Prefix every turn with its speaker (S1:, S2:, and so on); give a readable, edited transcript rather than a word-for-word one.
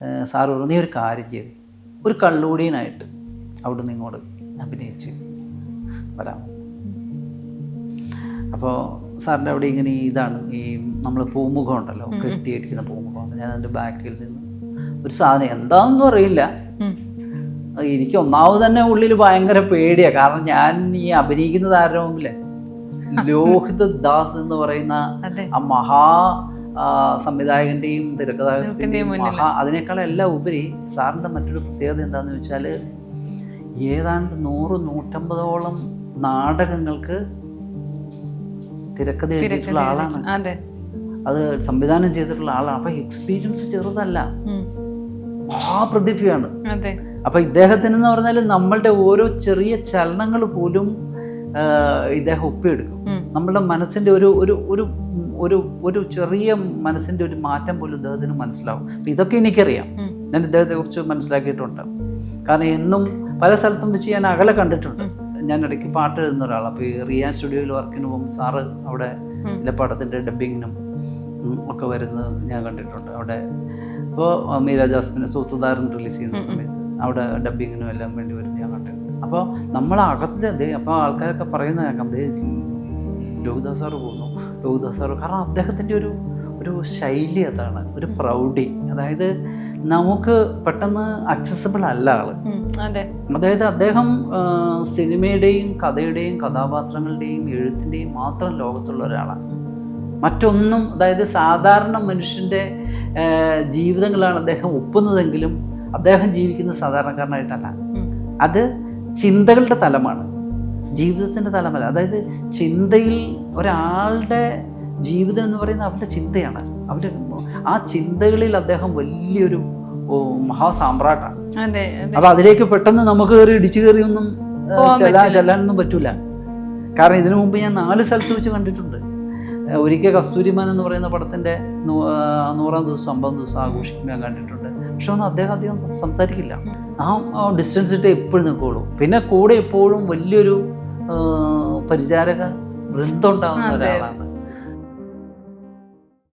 S1: Sir പറഞ്ഞു, നീ ഒരു കാര്യം ചെയ്ത് ഒരു കള്ളുകൂടിയനായിട്ട് അവിടെ നിന്ന് ഇങ്ങോട്ട് അഭിനയിച്ച് വരാം. അപ്പോൾ സാറിൻ്റെ അവിടെ ഇങ്ങനെ ഇതാണ് ഈ നമ്മൾ പൂമുഖം ഉണ്ടല്ലോ, കെട്ടിയിരിക്കുന്ന പൂമുഖമാണ്. ഞാൻ അതിൻ്റെ ബാക്കിൽ നിന്ന് ഒരു സാധനം എന്താണെന്നും അറിയില്ല. എനിക്ക് ഒന്നാമത് തന്നെ ഉള്ളിൽ ഭയങ്കര പേടിയാണ്. കാരണം ഞാൻ ഈ അഭിനയിക്കുന്നത് ആരുടെ മുമ്പിലെ ലോഹിത് ദാസ് എന്ന് പറയുന്ന ആ മഹാ സംവിധായകൻ്റെയും തിരക്കഥാകൃത്തിൻ്റെയും അതിനേക്കാളെല്ലാം ഉപരി സാറിൻ്റെ മറ്റൊരു പ്രത്യേകത എന്താണെന്ന് വെച്ചാൽ ഏതാണ്ട് 100-150ഓളം നാടകങ്ങൾക്ക് തിരക്കഥ എഴുതിയിട്ടുള്ള ആളാണ്, അത് സംവിധാനം ചെയ്തിട്ടുള്ള ആളാണ്. അപ്പം എക്സ്പീരിയൻസ് ചെറുതല്ല, മഹാപ്രതിഭയാണ്. അപ്പം ഇദ്ദേഹത്തിന് എന്ന് പറഞ്ഞാൽ നമ്മളുടെ ഓരോ ചെറിയ ചലനങ്ങൾ പോലും ഇദ്ദേഹം ഒപ്പിയെടുക്കും. നമ്മളുടെ മനസ്സിൻ്റെ ഒരു ഒരു ഒരു ഒരു ഒരു ചെറിയ മനസ്സിൻ്റെ ഒരു മാറ്റം പോലും ഇദ്ദേഹത്തിന് മനസ്സിലാവും. അപ്പം ഇതൊക്കെ എനിക്കറിയാം, ഞാൻ ഇദ്ദേഹത്തെ കുറിച്ച് മനസ്സിലാക്കിയിട്ടുണ്ട്. കാരണം എന്നും പല സ്ഥലത്തും വെച്ച് ഞാൻ അകലെ കണ്ടിട്ടുണ്ട്. ഞാൻ ഇടയ്ക്ക് പാട്ട് എഴുതുന്ന ഒരാളാണ്. അപ്പോൾ ഈ റിയാൻ സ്റ്റുഡിയോയിൽ വർക്കിന് പോകുമ്പോൾ സാറ് അവിടെ ചില പടത്തിൻ്റെ ഡബ്ബിങ്ങിനും ഒക്കെ വരുന്നത് ഞാൻ കണ്ടിട്ടുണ്ട്. അവിടെ ഇപ്പോൾ മീര ജാസ്മിനെ സൂത്തുദാരൻ റിലീസ് ചെയ്യുന്ന സമയത്ത് അവിടെ ഡബ്ബിങ്ങിനും എല്ലാം വേണ്ടി വരും ഞാൻ കണ്ടിട്ടുണ്ട്. അപ്പോൾ നമ്മളകത്ത് അപ്പോൾ ആൾക്കാരൊക്കെ പറയുന്ന കേൾക്കാം, ലോഹിതദാസ് സാറ് പോകുന്നു, ലോഹിതദാസ് സാറ്. കാരണം അദ്ദേഹത്തിൻ്റെ ഒരു ശൈലി അതാണ്, ഒരു പ്രൗഢി. അതായത് നമുക്ക് പെട്ടെന്ന് അക്സസിബിൾ അല്ല ആള്. അതായത് അദ്ദേഹം സിനിമയുടെയും കഥയുടെയും കഥാപാത്രങ്ങളുടെയും എഴുത്തിൻ്റെയും മാത്രം ലോകത്തുള്ള ഒരാളാണ്. മറ്റൊന്നും, അതായത് സാധാരണ മനുഷ്യൻ്റെ ജീവിതങ്ങളാണ് അദ്ദേഹം ഒപ്പുന്നതെങ്കിലും അദ്ദേഹം ജീവിക്കുന്നത് സാധാരണക്കാരനായിട്ടല്ല. അത് ചിന്തകളുടെ തലമാണ്, ജീവിതത്തിൻ്റെ തലമല്ല. അതായത് ചിന്തയിൽ ഒരാളുടെ ജീവിതം എന്ന് പറയുന്നത് അവരുടെ ചിന്തയാണ്. അവരുടെ ആ ചിന്തകളിൽ അദ്ദേഹം വലിയൊരു മഹാസാമ്രാട്ടാണ്. അപ്പൊ അതിലേക്ക് പെട്ടെന്ന് നമുക്ക് കയറി ഇടിച്ചു കയറിയൊന്നും ചെല്ലാനൊന്നും പറ്റൂല. കാരണം ഇതിനു മുമ്പ് ഞാൻ 4 സ്ഥലത്ത് വെച്ച് കണ്ടിട്ടുണ്ട്. ഒരിക്കൽ കസ്തൂരിമാൻ എന്ന് പറയുന്ന പടത്തിന്റെ 100ാം ദിവസം 50ാം ദിവസം ആഘോഷിക്കുമ്പോൾ ഞാൻ കണ്ടിട്ടുണ്ട്. പക്ഷെ ഒന്നും അദ്ദേഹം അധികം സംസാരിക്കില്ല, ആ ഡിസ്റ്റൻസ് ഇട്ട് എപ്പോഴും നിൽക്കുള്ളൂ. പിന്നെ കൂടെ എപ്പോഴും വലിയൊരു പരിചാരക വൃന്ദം ഉണ്ടാകുന്ന ഒരാളാണ്.